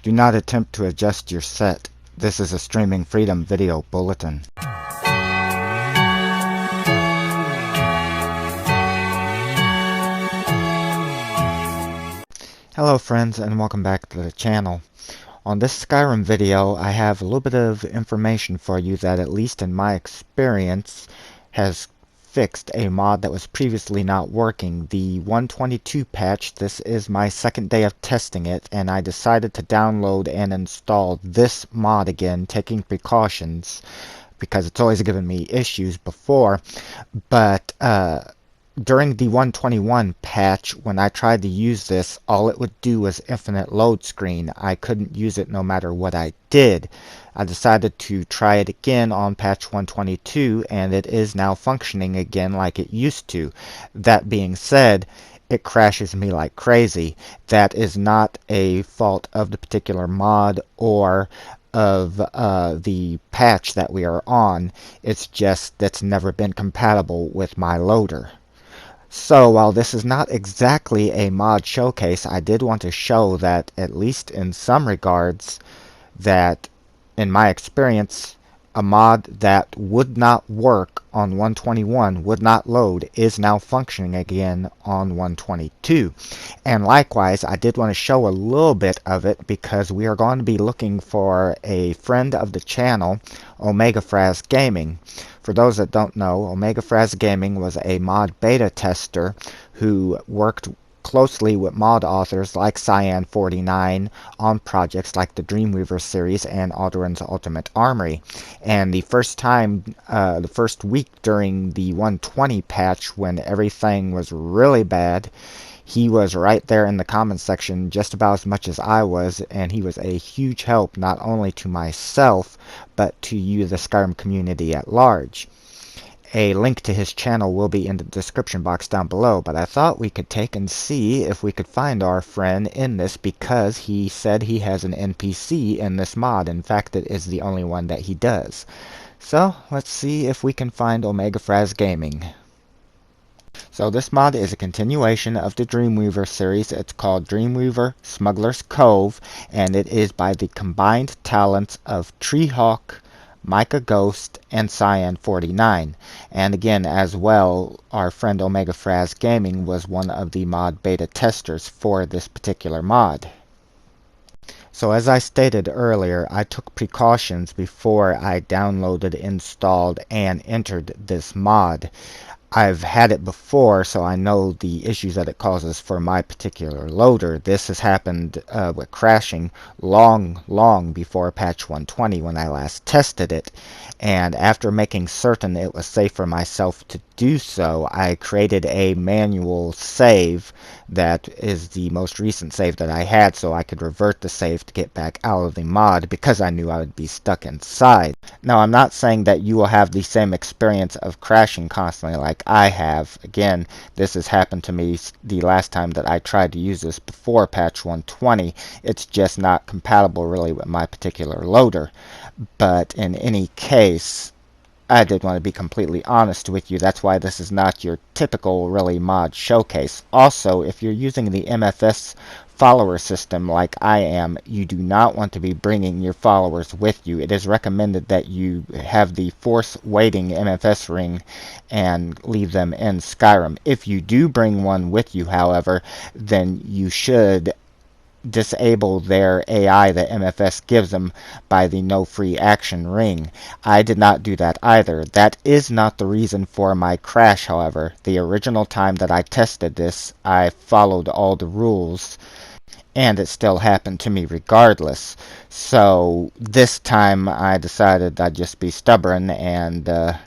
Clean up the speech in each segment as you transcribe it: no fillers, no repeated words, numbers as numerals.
Do not attempt to adjust your set. This is a Streaming Freedom video bulletin. Hello friends, and welcome back to the channel. On this Skyrim video, I have a little bit of information for you that, at least in my experience, has fixed a mod that was previously not working. The 122 patch, this is my second day of testing it, and I decided to download and install this mod again, taking precautions, because it's always given me issues before. But during the 121 patch, when I tried to use this, all it would do was infinite load screen. I couldn't use it no matter what I did. I decided to try it again on patch 122, and it is now functioning again like it used to. That being said, it crashes me like crazy. That is not a fault of the particular mod or of the patch that we are on. It's just that's never been compatible with my loader. So while this is not exactly a mod showcase, I did want to show that, at least in some regards, that in my experience, a mod that would not work on 121, would not load, is now functioning again on 122. And likewise, I did want to show a little bit of it because we are going to be looking for a friend of the channel, Omegafraz Gaming. For those that don't know, Omegafraz Gaming was a mod beta tester who worked closely with mod authors like Cyan49 on projects like the Dreamweaver series and Aldrin's Ultimate Armory. And the first week during the 120 patch, when everything was really bad, he was right there in the comments section just about as much as I was, and he was a huge help not only to myself, but to you, the Skyrim community at large. A link to his channel will be in the description box down below, but I thought we could take and see if we could find our friend in this, because he said he has an NPC in this mod. In fact, it is the only one that he does. So, let's see if we can find Omegafraz Gaming. So this mod is a continuation of the Dreamweaver series. It's called Dreamweaver Smugglers Cove, and it is by the combined talents of Treehawk, MicahGhost, and Cyan49. And again, as well, our friend Omegafraz Gaming was one of the mod beta testers for this particular mod. So as I stated earlier, I took precautions before I downloaded, installed, and entered this mod. I've had it before, so I know the issues that it causes for my particular loader. This has happened with crashing long before patch 120 when I last tested it. And after making certain it was safe for myself to do so, I created a manual save that is the most recent save that I had, so I could revert the save to get back out of the mod because I knew I would be stuck inside. Now, I'm not saying that you will have the same experience of crashing constantly like I have. Again, this has happened to me the last time that I tried to use this before patch 120. It's just not compatible really with my particular loader. But in any case, I did want to be completely honest with you. That's why this is not your typical really mod showcase. Also, if you're using the MFS follower system like I am, you do not want to be bringing your followers with you. It is recommended that you have the force waiting MFS ring and leave them in Skyrim. If you do bring one with you, however, then you should disable their AI that MFS gives them by the no free action ring. I did not do that either. That is not the reason for my crash, however. The original time that I tested this, I followed all the rules, and it still happened to me regardless. So this time I decided I'd just be stubborn and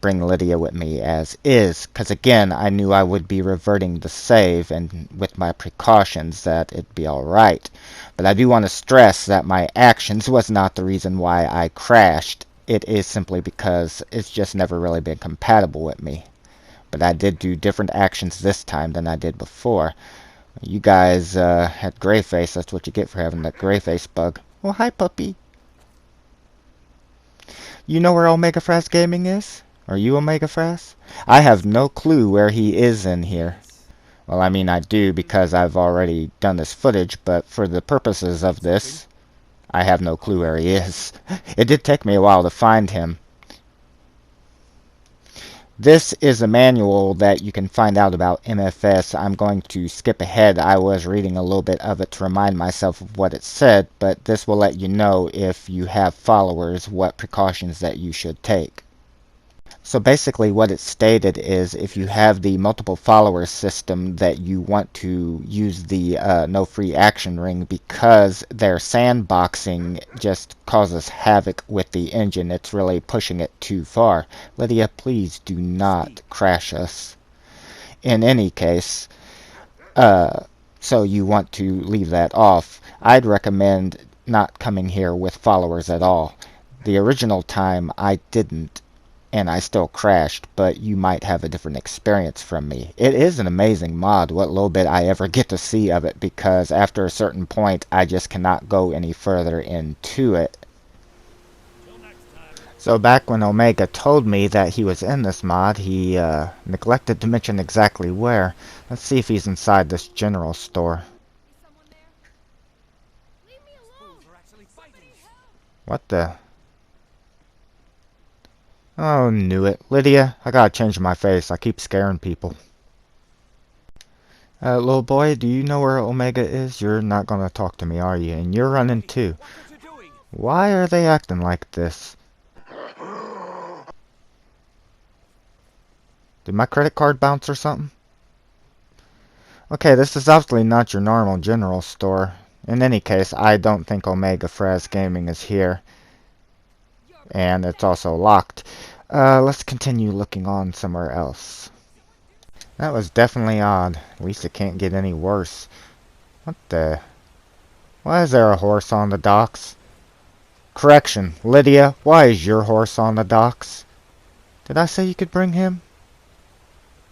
bring Lydia with me as is, because again, I knew I would be reverting the save, and with my precautions that it'd be alright. But I do want to stress that my actions was not the reason why I crashed. It is simply because it's just never really been compatible with me. But I did do different actions this time than I did before. You guys had gray face. That's what you get for having that gray face bug. Oh, hi puppy. You know where Omegafraz Gaming is? Are you Omegafraz? I have no clue where he is in here. Well, I mean, I do because I've already done this footage, but for the purposes of this, I have no clue where he is. It did take me a while to find him. This is a manual that you can find out about MFS. I'm going to skip ahead. I was reading a little bit of it to remind myself of what it said, but this will let you know if you have followers what precautions that you should take. So basically what it stated is if you have the multiple follower system that you want to use the no free action ring because their sandboxing just causes havoc with the engine. It's really pushing it too far. Lydia, please do not crash us. In any case, so you want to leave that off. I'd recommend not coming here with followers at all. The original time I didn't, and I still crashed, but you might have a different experience from me. It is an amazing mod, what little bit I ever get to see of it, because after a certain point, I just cannot go any further into it. So back when Omega told me that he was in this mod, he neglected to mention exactly where. Let's see if he's inside this general store. What the... Oh, knew it. Lydia, I gotta change my face. I keep scaring people. Little boy, do you know where Omega is? You're not gonna talk to me, are you? And you're running too. Why are they acting like this? Did my credit card bounce or something? Okay, this is obviously not your normal general store. In any case, I don't think Omegafraz Gaming is here. And it's also locked. Let's continue looking on somewhere else. That was definitely odd. At least it can't get any worse. What the... Why is there a horse on the docks? Correction, Lydia, why is your horse on the docks? Did I say you could bring him?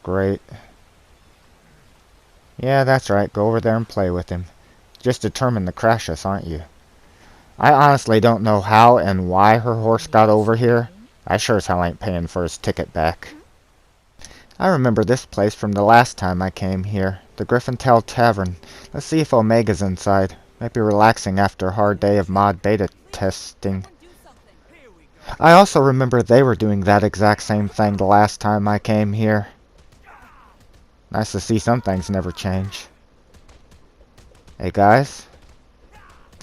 Great. Yeah, that's right. Go over there and play with him. Just determined to crash us, aren't you? I honestly don't know how and why her horse got over here. I sure as hell ain't paying for his ticket back. I remember this place from the last time I came here. The Griffin Tail Tavern. Let's see if Omega's inside. Might be relaxing after a hard day of mod beta testing. I also remember they were doing that exact same thing the last time I came here. Nice to see some things never change. Hey guys.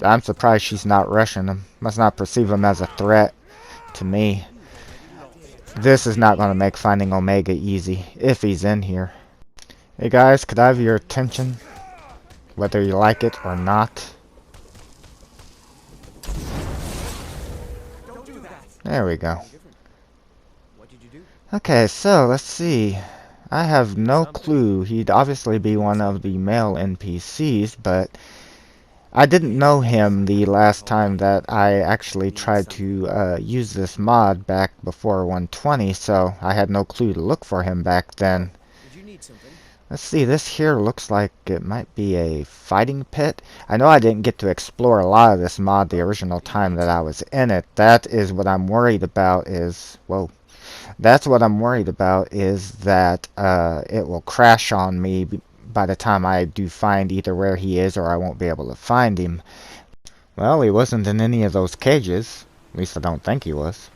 I'm surprised she's not rushing him. Must not perceive him as a threat to me. This is not going to make finding Omega easy, if he's in here. Hey guys, could I have your attention? Whether you like it or not. There we go. Okay, so let's see. I have no clue. He'd obviously be one of the male NPCs, but I didn't know him the last time that I actually tried to use this mod back before 120, so I had no clue to look for him back then. Let's see, this here looks like it might be a fighting pit. I know I didn't get to explore a lot of this mod the original time that I was in it. That is what I'm worried about is... Whoa. That's what I'm worried about is that it will crash on me by the time I do find either where he is or I won't be able to find him. Well, he wasn't in any of those cages. At least I don't think he was.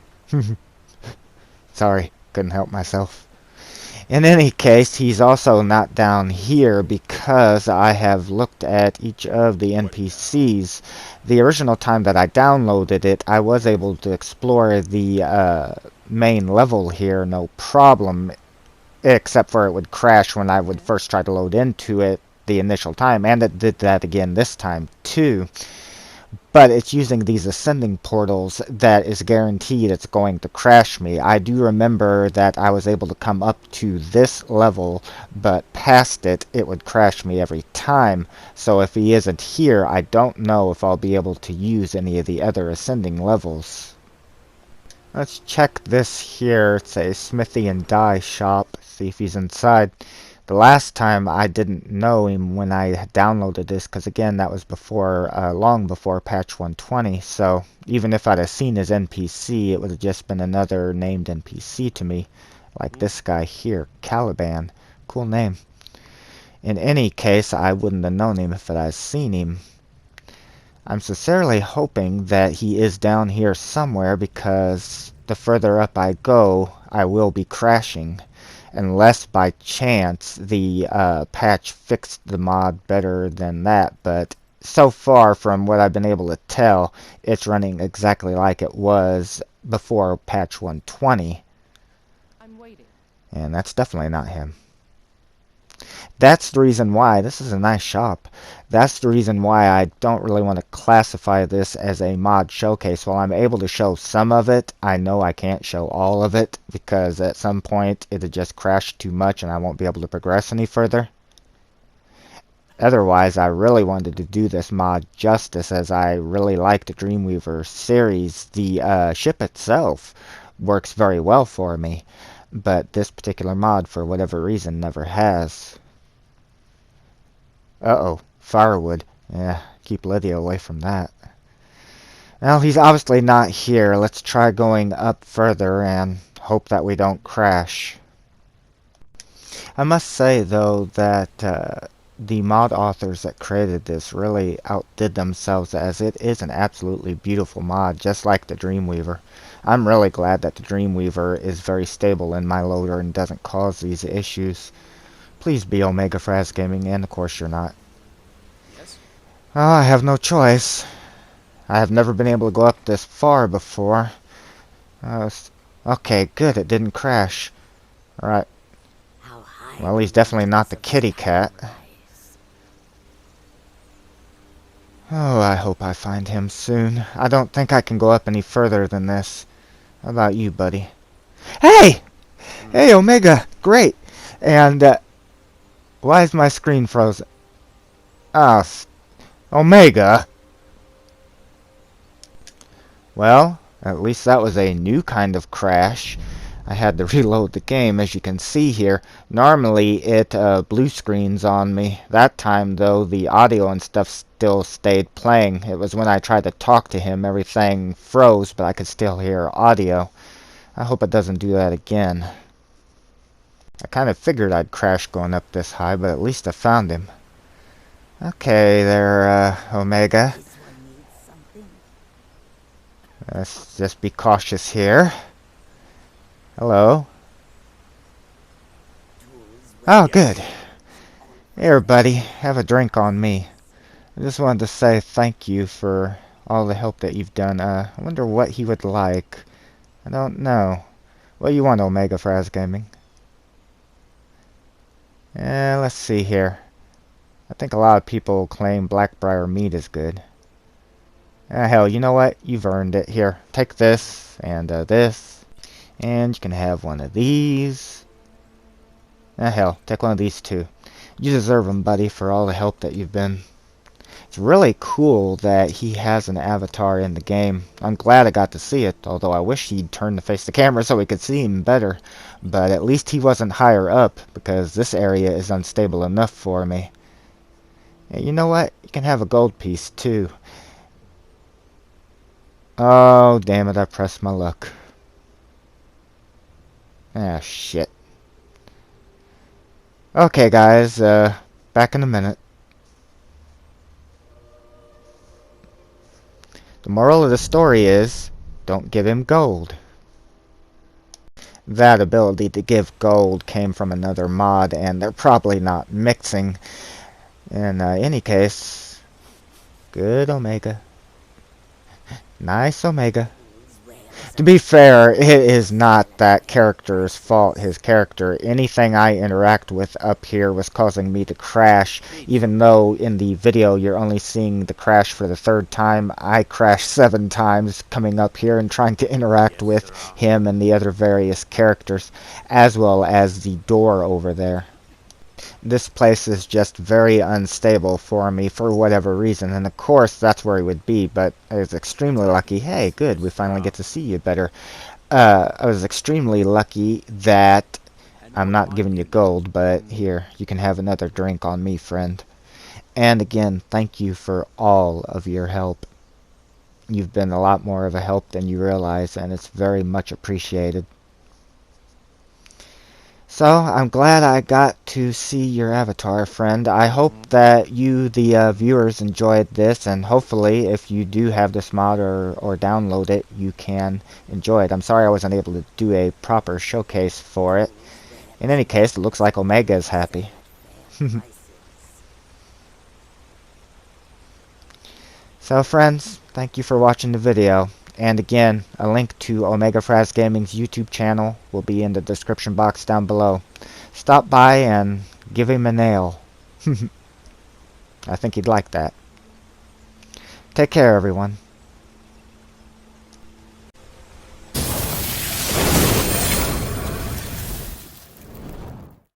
Sorry, couldn't help myself. In any case, he's also not down here because I have looked at each of the NPCs. The original time that I downloaded it, I was able to explore the main level here, no problem. Except for it would crash when I would first try to load into it the initial time. And it did that again this time too. But it's using these ascending portals that is guaranteed it's going to crash me. I do remember that I was able to come up to this level, but past it, it would crash me every time. So if he isn't here, I don't know if I'll be able to use any of the other ascending levels. Let's check this here. It's a smithy and dye shop. See if he's inside. The last time I didn't know him when I downloaded this, because again that was before, long before patch 120. So even if I'd have seen his NPC, it would have just been another named NPC to me, like this guy here, Caliban. Cool name. In any case, I wouldn't have known him if I'd seen him. I'm sincerely hoping that he is down here somewhere, because the further up I go, I will be crashing. Unless by chance the patch fixed the mod better than that, but so far from what I've been able to tell, it's running exactly like it was before patch 120. I'm waiting. And that's definitely not him. That's the reason why, this is a nice shop, that's the reason why I don't really want to classify this as a mod showcase. While I'm able to show some of it, I know I can't show all of it, because at some point it'll just crash too much and I won't be able to progress any further. Otherwise, I really wanted to do this mod justice, as I really like the Dreamweaver series. The ship itself works very well for me, but this particular mod, for whatever reason, never has. Uh-oh, firewood. Yeah, keep Lydia away from that. Well, he's obviously not here. Let's try going up further and hope that we don't crash. I must say, though, that the mod authors that created this really outdid themselves, as it is an absolutely beautiful mod, just like the Dreamweaver. I'm really glad that the Dreamweaver is very stable in my loader and doesn't cause these issues. Please be Omegafraz Gaming, and of course you're not. Yes? Oh, I have no choice. I have never been able to go up this far before. Okay, good, it didn't crash. Alright. Well, he's definitely not the kitty cat. Oh, I hope I find him soon. I don't think I can go up any further than this. How about you, buddy? Hey! Hey, Omega! Great! And, why is my screen frozen? Ah, Omega! Well, at least that was a new kind of crash. I had to reload the game, as you can see here. Normally it blue screens on me. That time, though, the audio and stuff still stayed playing. It was when I tried to talk to him, everything froze, but I could still hear audio. I hope it doesn't do that again. I kind of figured I'd crash going up this high, but at least I found him. Okay there, Omega. Let's just be cautious here. Hello. Oh, good. Here, buddy. Have a drink on me. I just wanted to say thank you for all the help that you've done. I wonder what he would like. I don't know. What do you want, Omegafraz Gaming? Let's see here. I think a lot of people claim Blackbriar meat is good. Hell, you know what? You've earned it. Here, take this, and this. And you can have one of these. Hell, take one of these too. You deserve them, buddy, for all the help that you've been. It's really cool that he has an avatar in the game. I'm glad I got to see it, although I wish he'd turn to face the camera so we could see him better. But at least he wasn't higher up, because this area is unstable enough for me. And you know what? You can have a gold piece too. Oh, damn it, I pressed my luck. Ah, shit. Okay, guys, back in a minute. The moral of the story is, don't give him gold. That ability to give gold came from another mod, and they're probably not mixing. In any case, good Omega. Nice Omega. To be fair, it is not that character's fault, his character. Anything I interact with up here was causing me to crash, even though in the video you're only seeing the crash for the third time. I crashed 7 times coming up here and trying to interact with him and the other various characters, as well as the door over there. This place is just very unstable for me for whatever reason, and of course that's where he would be, but I was extremely lucky. Hey, good, we finally get to see you better. I was extremely lucky that I'm not giving you gold, but here, you can have another drink on me, friend. And again, thank you for all of your help. You've been a lot more of a help than you realize, and it's very much appreciated. So, I'm glad I got to see your avatar, friend. I hope that you, the viewers, enjoyed this, and hopefully, if you do have this mod or download it, you can enjoy it. I'm sorry I wasn't able to do a proper showcase for it. In any case, it looks like Omega is happy. So, friends, thank you for watching the video. And again, a link to Omegafraz Gaming's YouTube channel will be in the description box down below. Stop by and give him a nail. I think he'd like that. Take care, everyone.